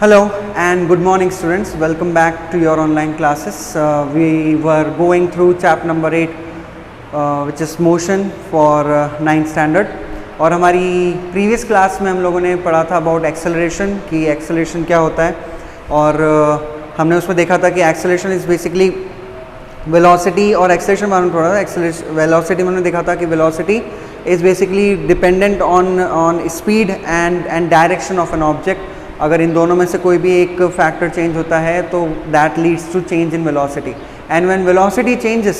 Hello and good morning students, welcome back to your online classes. We were going through chapter number 8 which is motion for 9th standard और हमारी previous class में हम लोगों ने पढ़ा था about acceleration कि acceleration क्या होता है और हमने उसमें देखा था कि acceleration is basically velocity और acceleration में हमने पढ़ा था velocity में हमने देखा था कि velocity is basically dependent on speed and direction of an object. अगर इन दोनों में से कोई भी एक फैक्टर चेंज होता है तो that leads to change in velocity and when velocity changes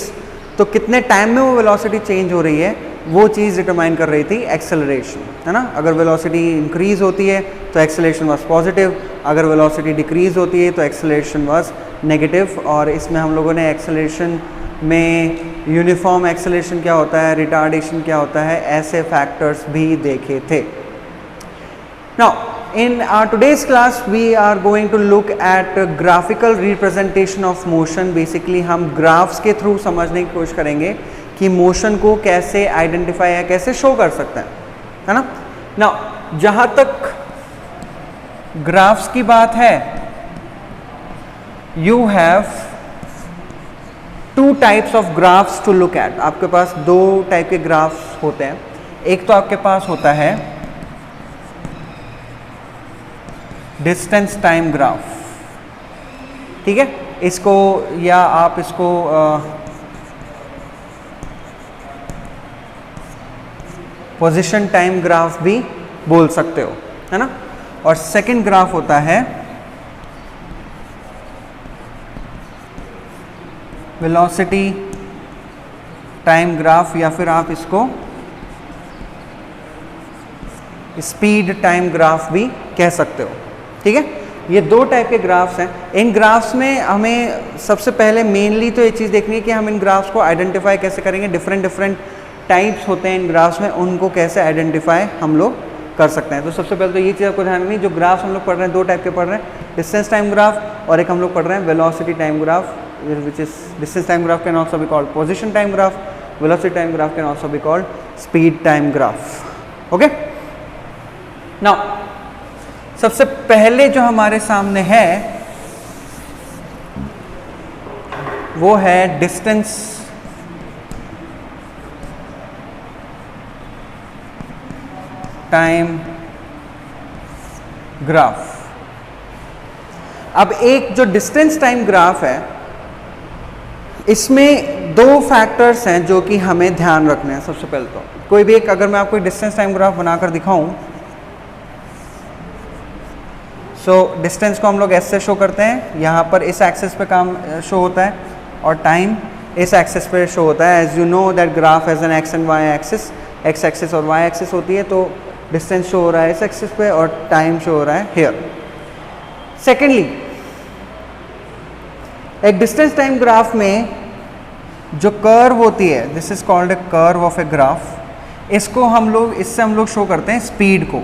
तो कितने टाइम में वो वेलोसिटी चेंज हो रही है वो चीज़ डिटरमाइन कर रही थी एक्सेलरेशन, है ना. अगर वेलोसिटी इंक्रीज होती है तो एक्सेलरेशन वाज पॉजिटिव, अगर वेलोसिटी डिक्रीज होती है तो एक्सेलरेशन वाज नेगेटिव. और इसमें हम लोगों ने एक्सेलरेशन में यूनिफॉर्म एक्सेलरेशन क्या होता है, रिटार्डेशन क्या होता है, ऐसे फैक्टर्स भी देखे थे. Now in our today's class we are going to look at graphical representation of motion. basically हम graphs के through समझने की कोशिश करेंगे कि motion को कैसे identify या कैसे show कर सकते हैं, है ना. now जहाँ तक graphs की बात है, you have two types of graphs to look at. आपके पास दो टाइप के graphs होते हैं. एक तो आपके पास होता है डिस्टेंस टाइम ग्राफ, ठीक है. इसको या आप इसको पोजीशन टाइम ग्राफ भी बोल सकते हो, है ना. और सेकंड ग्राफ होता है वेलोसिटी टाइम ग्राफ या फिर आप इसको स्पीड टाइम ग्राफ भी कह सकते हो, ठीक है. ये दो टाइप के ग्राफ्स हैं. इन ग्राफ्स में हमें सबसे पहले मेनली तो ये चीज़ देखनी है कि हम इन ग्राफ्स को आइडेंटिफाई कैसे करेंगे. डिफरेंट टाइप्स होते हैं इन ग्राफ्स में, उनको कैसे आइडेंटिफाई हम लोग कर सकते हैं. तो सबसे पहले तो ये चीज़ आपको ध्यान रखनी, जो ग्राफ्स हम लोग पढ़ रहे हैं दो टाइप के पढ़ रहे हैं, डिस्टेंस टाइम ग्राफ और एक हम लोग पढ़ रहे हैं velocity time graph, which is distance time graph can also be called position time graph, velocity time graph can also be called speed time graph. Okay. Now सबसे पहले जो हमारे सामने है वो है डिस्टेंस टाइम ग्राफ. अब एक जो डिस्टेंस टाइम ग्राफ है इसमें दो फैक्टर्स हैं जो कि हमें ध्यान रखने हैं. सबसे पहले तो कोई भी एक, अगर मैं आपको डिस्टेंस टाइम ग्राफ बनाकर दिखाऊं, सो डिस्टेंस को हम लोग ऐसे शो करते हैं, यहाँ पर इस एक्सिस पे काम शो होता है और टाइम इस एक्सिस पे शो होता है. As you know that graph as an X and Y axis, X axis और वाई एक्सिस होती है, तो डिस्टेंस शो हो रहा है इस एक्सिस पे और टाइम शो हो रहा है हियर. सेकेंडली, एक डिस्टेंस टाइम ग्राफ में जो कर्व होती है, this is called a curve of a graph. इसको हम लोग, इससे हम लोग शो करते हैं स्पीड को,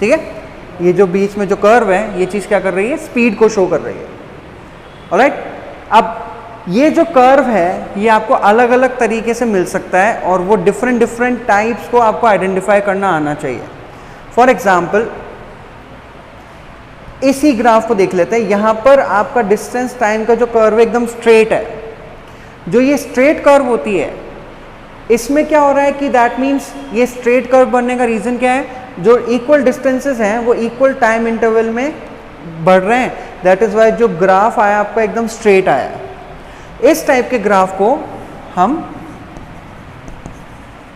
ठीक है. ये जो बीच में जो कर्व है ये चीज़ क्या कर रही है, स्पीड को शो कर रही है. ऑलराइट. अब ये जो कर्व है ये आपको अलग अलग तरीके से मिल सकता है और वो डिफरेंट टाइप्स को आपको आइडेंटिफाई करना आना चाहिए. फॉर एग्जाम्पल इसी ग्राफ को देख लेते हैं. यहाँ पर आपका डिस्टेंस टाइम का जो कर्व है एकदम स्ट्रेट है. जो ये स्ट्रेट कर्व होती है इसमें क्या हो रहा है कि दैट मीन्स ये स्ट्रेट कर्व बनने का रीज़न क्या है, जो इक्वल डिस्टेंसेस हैं वो इक्वल टाइम इंटरवल में बढ़ रहे हैं. दैट इज़ वाई जो ग्राफ आया आपका एकदम स्ट्रेट आया. इस टाइप के ग्राफ को हम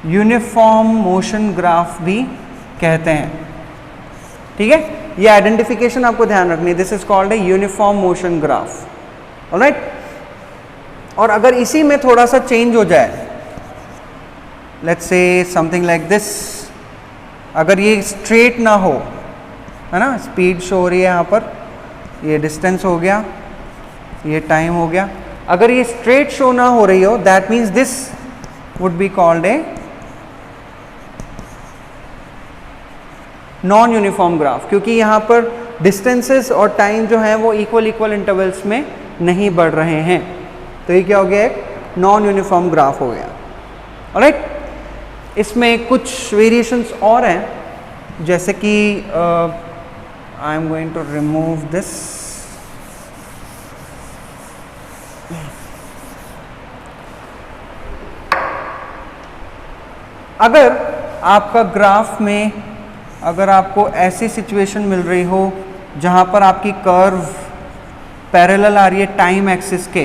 यूनिफॉर्म मोशन ग्राफ भी कहते हैं, ठीक है. ये आइडेंटिफिकेशन आपको ध्यान रखनी है. This is called a uniform motion graph. Alright. और अगर इसी में थोड़ा सा चेंज हो जाए, let's say something like this, अगर ये स्ट्रेट ना हो, है ना, स्पीड शो हो रही है यहाँ पर, ये डिस्टेंस हो गया, ये टाइम हो गया, अगर ये स्ट्रेट शो ना हो रही हो, that means this would be called a non uniform graph, क्योंकि यहाँ पर डिस्टेंसेस और टाइम जो है वो इक्वल इंटरवल्स में नहीं बढ़ रहे हैं. तो ये क्या हो गया, एक नॉन यूनिफॉर्म ग्राफ हो गया. ऑलराइट. इसमें कुछ वेरिएशंस और हैं, जैसे कि I am going to remove this. अगर आपका ग्राफ में अगर आपको ऐसी सिचुएशन मिल रही हो जहाँ पर आपकी कर्व पैरेलल आ रही है टाइम एक्सिस के,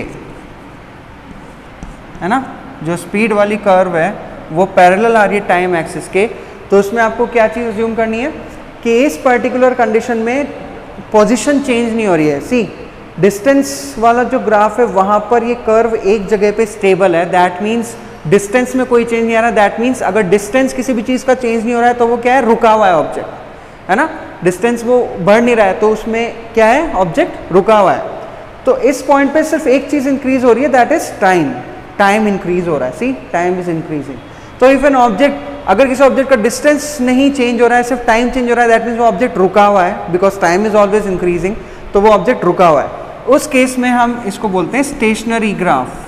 है ना, जो स्पीड वाली कर्व है वो पैरेलल आ रही है टाइम एक्सिस के, तो उसमें आपको क्या चीज़ अज्यूम करनी है कि इस पर्टिकुलर कंडीशन में पोजीशन चेंज नहीं हो रही है। सी, डिस्टेंस वाला जो ग्राफ है वहाँ पर ये कर्व एक जगह पे स्टेबल है, दैट मीन्स डिस्टेंस में कोई चेंज नहीं आ रहा। दैट मीन्स अगर डिस्टेंस किसी भी चीज़ का चेंज नहीं हो रहा है तो वो क्या है, रुका हुआ है ऑब्जेक्ट, है ना। डिस्टेंस वो बढ़ नहीं रहा है तो उसमें क्या है, ऑब्जेक्ट रुका हुआ है। तो इस पॉइंट पे सिर्फ एक चीज़ इंक्रीज हो रही है, that is time. Time increase हो रहा है, सी, टाइम इज इंक्रीजिंग। तो इफ एन ऑब्जेक्ट, अगर किसी ऑब्जेक्ट का डिस्टेंस नहीं चेंज हो रहा है, सिर्फ टाइम चेंज हो रहा है, दैट मीन्स वो ऑब्जेक्ट रुका हुआ है, because time is always increasing, तो वो ऑब्जेक्ट रुका हुआ है। उस केस में हम इसको बोलते हैं स्टेशनरी ग्राफ।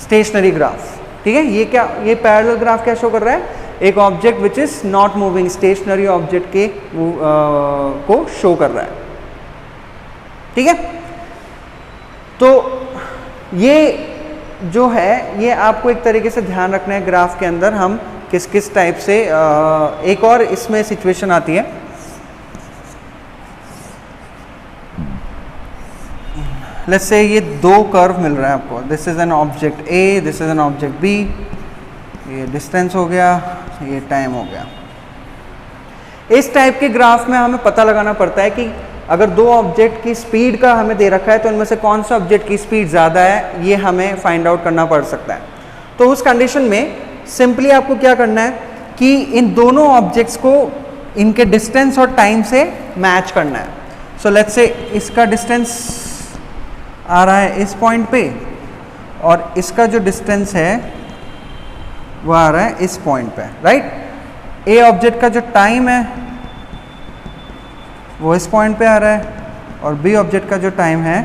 स्टेशनरी ग्राफ, ठीक है। ये क्या, ये पैरेलल ग्राफ क्या शो कर रहा है, एक object which is not moving, stationary object के को शो कर रहा है, ठीक है। तो ये जो है, ये आपको एक तरीके से ध्यान रखना है ग्राफ के अंदर हम किस किस टाइप से। एक और इसमें सिचुएशन आती है, लेट्स से ये दो कर्व मिल रहा है आपको, this is an object A, this is an object B, ये डिस्टेंस हो गया, ये टाइम हो गया। इस टाइप के ग्राफ में हमें पता लगाना पड़ता है कि अगर दो ऑब्जेक्ट की स्पीड का हमें दे रखा है तो इनमें से कौन सा ऑब्जेक्ट की स्पीड ज़्यादा है, ये हमें फाइंड आउट करना पड़ सकता है। तो उस कंडीशन में सिंपली आपको क्या करना है कि इन दोनों ऑब्जेक्ट्स को इनके डिस्टेंस और टाइम से मैच करना है। सो लेट्स से इसका डिस्टेंस आ रहा है इस पॉइंट पे और इसका जो डिस्टेंस है वो आ रहा है इस पॉइंट पे, राइट। ए ऑब्जेक्ट का जो टाइम है वो इस पॉइंट पे आ रहा है और बी ऑब्जेक्ट का जो टाइम है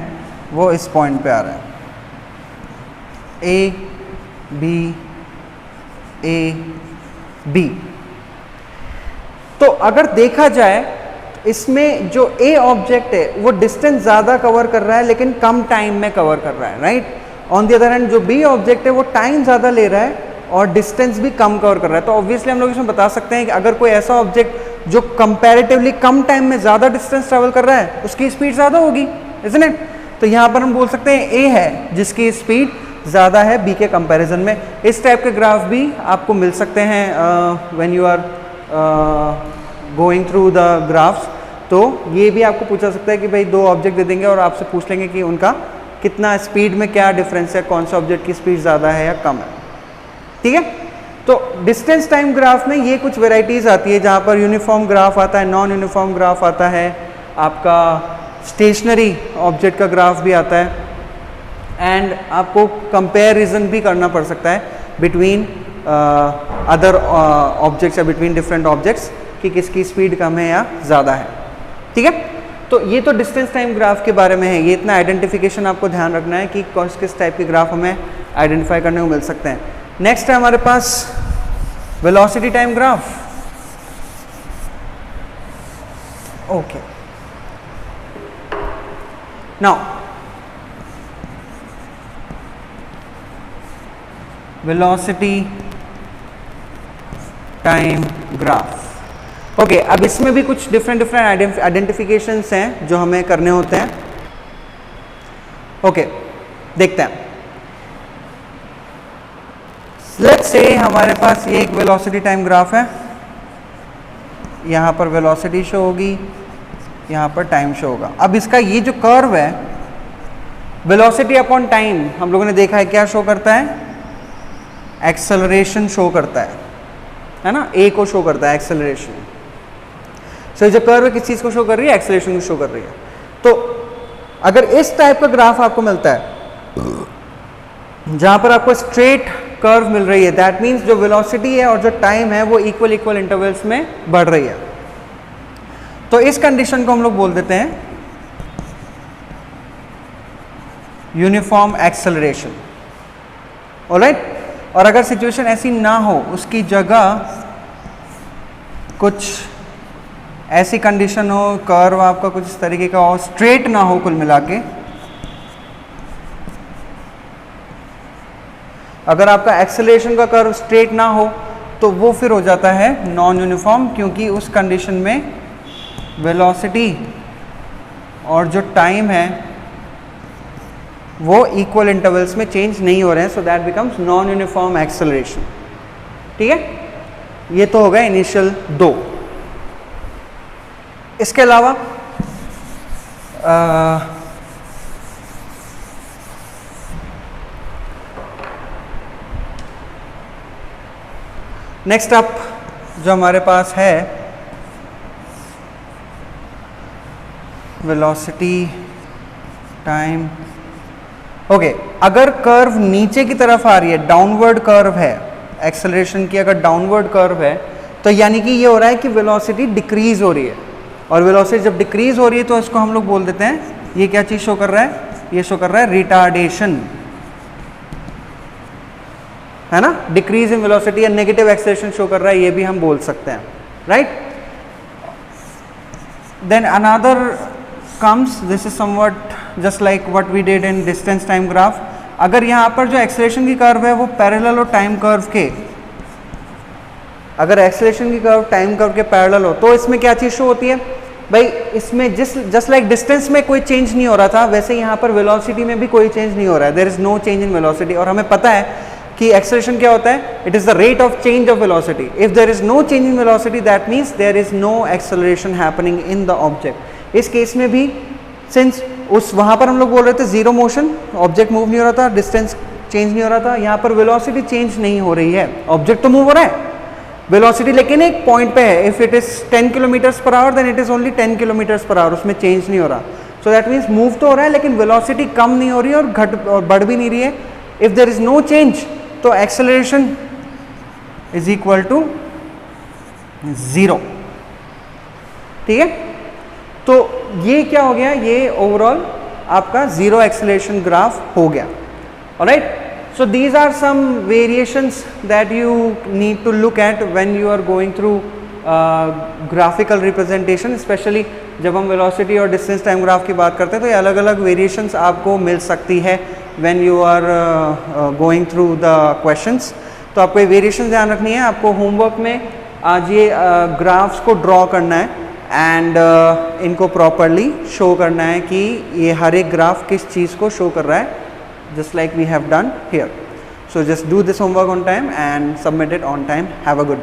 वो इस पॉइंट पे आ रहा है। A B. तो अगर देखा जाए इसमें जो ए ऑब्जेक्ट है वो डिस्टेंस ज़्यादा कवर कर रहा है लेकिन कम टाइम में कवर कर रहा है, right. On the other hand जो बी ऑब्जेक्ट है वो टाइम ज़्यादा ले रहा है और डिस्टेंस भी कम कवर कर रहा है। तो ऑब्वियसली हम लोग इसमें बता सकते हैं कि अगर कोई ऐसा ऑब्जेक्ट जो कंपैरेटिवली कम टाइम में ज़्यादा डिस्टेंस ट्रैवल कर रहा है उसकी स्पीड ज़्यादा होगी, इज़न्ट इट। तो यहाँ पर हम बोल सकते हैं ए है जिसकी स्पीड ज़्यादा है बी के कंपैरिजन में। इस टाइप के ग्राफ भी आपको मिल सकते हैं when you are going through the graphs. तो ये भी आपको पूछा सकता है कि भाई दो ऑब्जेक्ट दे देंगे और आपसे पूछ लेंगे कि उनका कितना स्पीड में क्या डिफरेंस है, कौन सा ऑब्जेक्ट की स्पीड ज़्यादा है या कम है, ठीक है। तो डिस्टेंस टाइम ग्राफ में ये कुछ वेराइटीज़ आती है जहाँ पर यूनिफॉर्म ग्राफ आता है, नॉन यूनिफॉर्म ग्राफ आता है, आपका स्टेशनरी ऑब्जेक्ट का ग्राफ भी आता है, एंड आपको कंपैरिजन भी करना पड़ सकता है बिटवीन अदर ऑब्जेक्ट्स या बिटवीन डिफरेंट ऑब्जेक्ट्स कि किसकी स्पीड कम है या ज़्यादा है, ठीक है। तो ये तो डिस्टेंस टाइम ग्राफ के बारे में है। ये इतना आइडेंटिफिकेशन आपको ध्यान रखना है कि कौन किस टाइप के ग्राफ हमें आइडेंटिफाई करने को मिल सकते हैं। नेक्स्ट है हमारे पास velocity time graph. Okay, now velocity time graph. Okay, अब इसमें भी कुछ डिफरेंट आइडेंटिफिकेशंस हैं जो हमें करने होते हैं। ओके, देखते हैं। लेट्स से हमारे पास ये एक वेलोसिटी टाइम ग्राफ है, यहाँ पर वेलोसिटी शो होगी, यहाँ पर टाइम शो होगा। अब इसका ये जो कर्व है वेलोसिटी अपॉन टाइम हम लोगों ने देखा है क्या शो करता है, एक्सेलरेशन शो करता है ना, ए को शो करता है एक्सेलरेशन। सो जो कर्व किस चीज़ को शो कर रही है, एक्सेलरेशन को शो कर रही है। तो अगर इस टाइप का ग्राफ आपको मिलता है जहाँ पर आपको स्ट्रेट कर्व मिल रही है, दैट मीन्स जो वेलोसिटी है और जो टाइम है वो इक्वल इंटरवल्स में बढ़ रही है। तो इस कंडीशन को हम लोग बोल देते हैं यूनिफॉर्म एक्सेलरेशन, ऑलराइट। और अगर सिचुएशन ऐसी ना हो, उसकी जगह कुछ ऐसी कंडीशन हो, कर्व आपका कुछ इस तरीके का हो, स्ट्रेट ना हो कुल मिला के। अगर आपका एक्सेलरेशन का कर्व स्ट्रेट ना हो तो वो फिर हो जाता है नॉन यूनिफॉर्म, क्योंकि उस कंडीशन में वेलोसिटी और जो टाइम है वो इक्वल इंटरवल्स में चेंज नहीं हो रहे हैं, so that becomes non uniform acceleration. ठीक है, ये तो हो गया इनिशियल 2। इसके अलावा नेक्स्ट अप जो हमारे पास है वेलोसिटी, टाइम। ओके, अगर कर्व नीचे की तरफ आ रही है, डाउनवर्ड कर्व है, एक्सेलरेशन की अगर डाउनवर्ड कर्व है, तो यानी कि ये हो रहा है कि वेलोसिटी डिक्रीज हो रही है, और वेलोसिटी जब डिक्रीज हो रही है तो इसको हम लोग बोल देते हैं, ये क्या चीज़ शो कर रहा है, ये शो कर रहा है रिटार्डेशन, है ना। डिक्रीज इन वेलोसिटी या नेगेटिव एक्सेलरेशन शो कर रहा है, ये भी हम बोल सकते हैं, right. Then another comes, this is something just like what we did in distance time graph. अगर यहाँ पर जो एक्सेलरेशन की कर्व है वो पैरेलल हो टाइम कर्व के, अगर एक्सेलरेशन की कर्व टाइम कर्व के पैरेलल हो तो इसमें क्या चीज़ शो होती है भाई, इसमें जस्ट लाइक डिस्टेंस में कोई चेंज नहीं हो रहा था, वैसे यहाँ पर वेलोसिटी में भी कोई चेंज नहीं हो रहा है, there is no change in velocity. और हमें पता है कि एक्सेलरेशन क्या होता है, it is the rate of change of velocity. If there is no change in velocity that means there is no acceleration happening in the object. इस case में भी सिंस उस वहाँ पर हम लोग बोल रहे थे जीरो मोशन, ऑब्जेक्ट मूव नहीं हो रहा था, डिस्टेंस चेंज नहीं हो रहा था, यहाँ पर वेलोसिटी चेंज नहीं हो रही है, ऑब्जेक्ट तो मूव हो रहा है, वेलोसिटी लेकिन एक पॉइंट पे है। If it is 10 kilometers per hour then it is only 10 kilometers per hour, उसमें चेंज नहीं हो रहा। सो दैट मीन्स मूव तो हो रहा है लेकिन वेलोसिटी कम नहीं हो रही है और घट और बढ़ भी नहीं रही है। If there is no change तो एक्सेलरेशन इज इक्वल टू 0। ठीक है, तो ये क्या हो गया, ये ओवरऑल आपका जीरो एक्सेलरेशन ग्राफ हो गया। Alright, so these are some variations that you need to look at when you are going through graphical representation, especially जब हम velocity और distance time graph की बात करते हैं तो ये अलग अलग variations आपको मिल सकती है when you are going through the questions। तो आपको ये variations ध्यान रखनी है। आपको होमवर्क में आज ये ग्राफ्स को ड्रॉ करना है एंड इनको प्रॉपरली शो करना है कि ये हर एक ग्राफ किस चीज़ को शो कर रहा है, just like we have done here. So just do this homework on time and submit it on time. Have a good day.